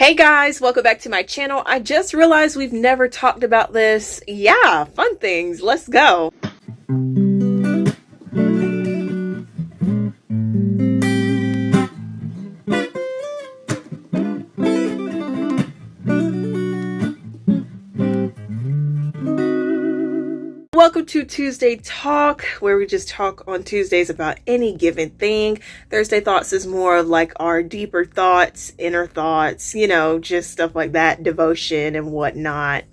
Hey guys, welcome back to my channel. I just realized we've never talked about this. Yeah, fun things. Let's go. Welcome to Tuesday Talk, where we just talk on Tuesdays about any given thing. Thursday Thoughts is more of like our deeper thoughts, inner thoughts, just stuff like that, devotion and whatnot.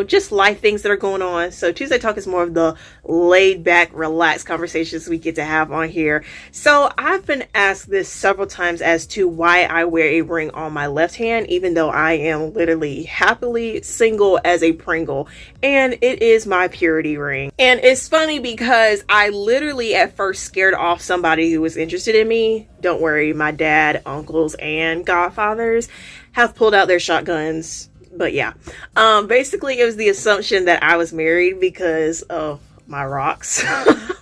Just life things that are going on. So Tuesday Talk is more of the laid back, relaxed conversations we get to have on here. So I've been asked this several times as to why I wear a ring on my left hand, even though I am literally happily single as a Pringle. And it is my purity ring. And it's funny because I literally at first scared off somebody who was interested in me. Don't worry, my dad, uncles, and godfathers have pulled out their shotguns. But yeah, basically it was the assumption that I was married because of my rocks,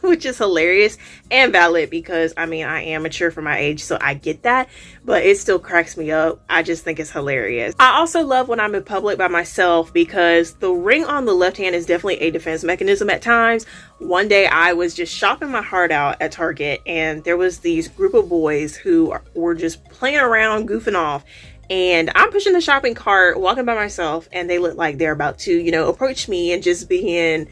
which is hilarious and valid because I am mature for my age, so I get that, but it still cracks me up. I just think it's hilarious. I also love when I'm in public by myself because the ring on the left hand is definitely a defense mechanism at times. One day I was just shopping my heart out at Target and there was these group of boys who were just playing around, goofing off. And I'm pushing the shopping cart, walking by myself, and they look like they're about to, approach me and just being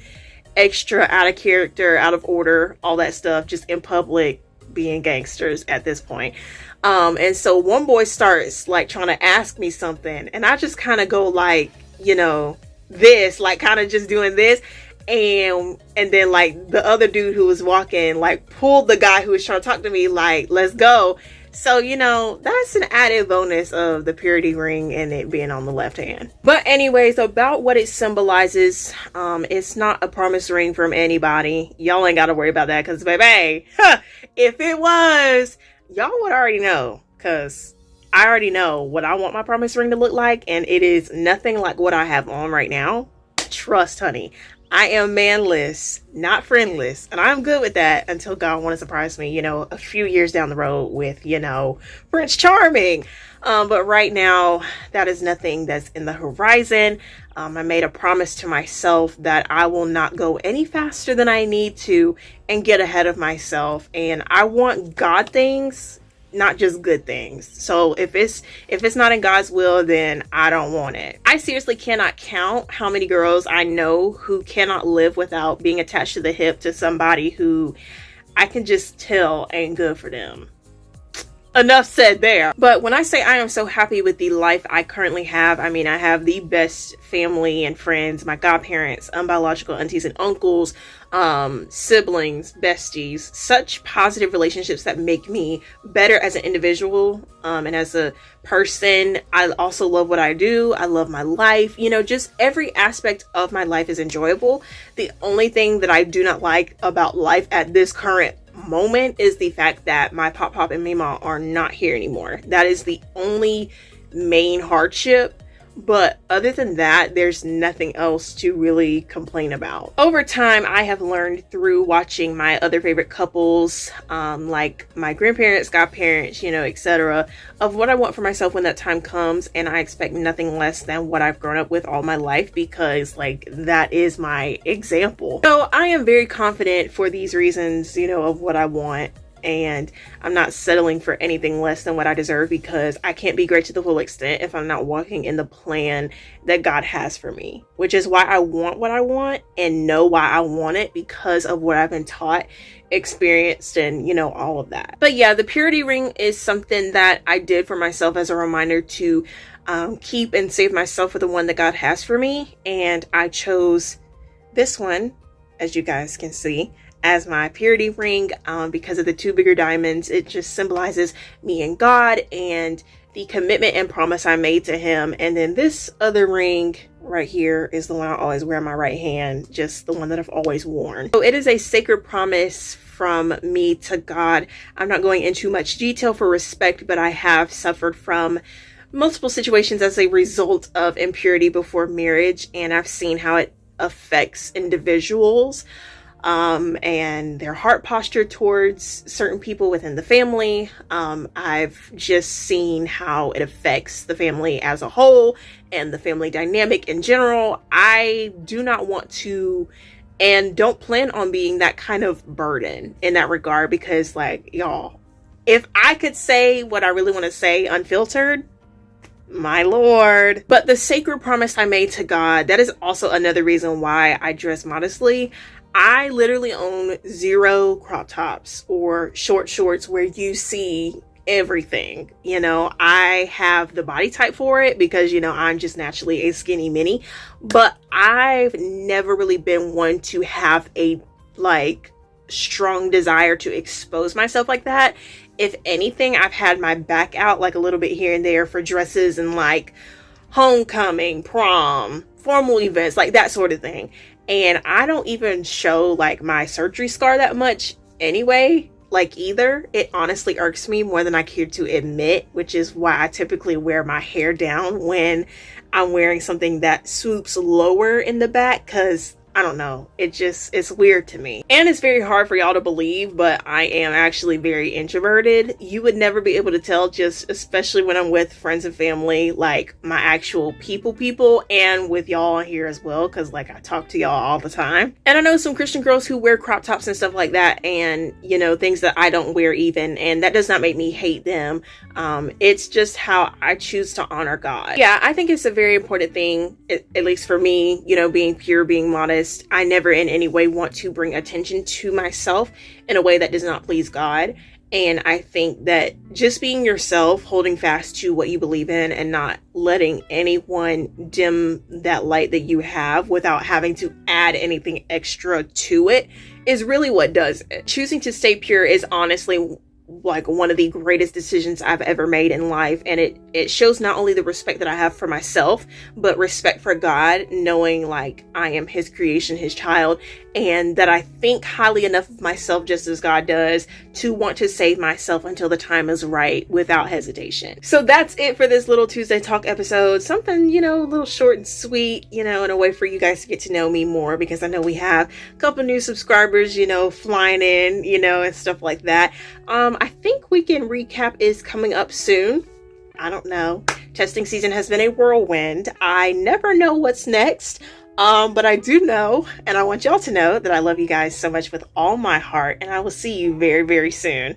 extra out of character, out of order, all that stuff, just in public, being gangsters at this point. And so one boy starts like trying to ask me something, and I just kind of go like, this, like kind of just doing this. And then like the other dude who was walking, like pulled the guy who was trying to talk to me, like, let's go. So, that's an added bonus of the purity ring and it being on the left hand. But anyways, about what it symbolizes, it's not a promise ring from anybody. Y'all ain't got to worry about that because, baby, if it was, y'all would already know because I already know what I want my promise ring to look like. And it is nothing like what I have on right now. Trust, honey. I am manless, not friendless, and I'm good with that until God wants to surprise me, a few years down the road with, Prince Charming. But right now, that is nothing that's in the horizon. I made a promise to myself that I will not go any faster than I need to and get ahead of myself. And I want God things, not just good things. So if it's not in God's will, then I don't want it. I seriously cannot count how many girls I know who cannot live without being attached to the hip to somebody who I can just tell ain't good for them. Enough said there. But when I say I am so happy with the life I currently have, I have the best family and friends, my godparents, unbiological aunties and uncles, siblings, besties, such positive relationships that make me better as an individual and as a person. I also love what I do. I love my life. Just every aspect of my life is enjoyable. The only thing that I do not like about life at this current moment is the fact that my pop and mama are not here anymore. That is the only main hardship. But other than that, there's nothing else to really complain about. Over time, I have learned through watching my other favorite couples, like my grandparents, godparents, etc., of what I want for myself when that time comes. And I expect nothing less than what I've grown up with all my life because, that is my example. So I am very confident for these reasons, of what I want. And I'm not settling for anything less than what I deserve because I can't be great to the full extent if I'm not walking in the plan that God has for me, which is why I want what I want and know why I want it because of what I've been taught, experienced, and all of that. But yeah, the purity ring is something that I did for myself as a reminder to keep and save myself for the one that God has for me. And I chose this one, as you guys can see, as my purity ring because of the two bigger diamonds. It just symbolizes me and God and the commitment and promise I made to him. And then this other ring right here is the one I always wear on my right hand, just the one that I've always worn. So it is a sacred promise from me to God. I'm not going into much detail for respect, but I have suffered from multiple situations as a result of impurity before marriage, and I've seen how it affects individuals. and their heart posture towards certain people within the family. I've just seen how it affects the family as a whole and the family dynamic in general. I do not want to and don't plan on being that kind of burden in that regard, because like, y'all, if I could say what I really want to say unfiltered, my Lord. But the sacred promise I made to God, that is also another reason why I dress modestly. I literally own 0 crop tops or short shorts where you see everything. You know, I have the body type for it because, you know, I'm just naturally a skinny mini, but I've never really been one to have a like strong desire to expose myself like that. If anything, I've had my back out like a little bit here and there for dresses and like homecoming, prom, formal events, like that sort of thing. And I don't even show like my surgery scar that much anyway, like either. It honestly irks me more than I care to admit, which is why I typically wear my hair down when I'm wearing something that swoops lower in the back, because I don't know, it's weird to me. And it's very hard for y'all to believe, but I am actually very introverted. You would never be able to tell, just especially when I'm with friends and family, like my actual people, and with y'all here as well, because like I talk to y'all all the time. And I know some Christian girls who wear crop tops and stuff like that, and you know, things that I don't wear even, and that does not make me hate them. It's just how I choose to honor God. Yeah, I think it's a very important thing, at least for me, you know, being pure, being modest. I never in any way want to bring attention to myself in a way that does not please God. And I think that just being yourself, holding fast to what you believe in and not letting anyone dim that light that you have without having to add anything extra to it is really what does it. Choosing to stay pure is honestly like one of the greatest decisions I've ever made in life, and it shows not only the respect that I have for myself, but respect for God, knowing like I am his creation, his child, and that I think highly enough of myself, just as God does, to want to save myself until the time is right without hesitation. So that's it for this little Tuesday Talk episode. Something, you know, a little short and sweet, you know, in a way for you guys to get to know me more, because I know we have a couple new subscribers, you know, flying in, you know, and stuff like that. I think Weekend Recap is coming up soon. I don't know. Testing season has been a whirlwind. I never know what's next. But I do know, and I want y'all to know that I love you guys so much with all my heart, and I will see you very, very soon.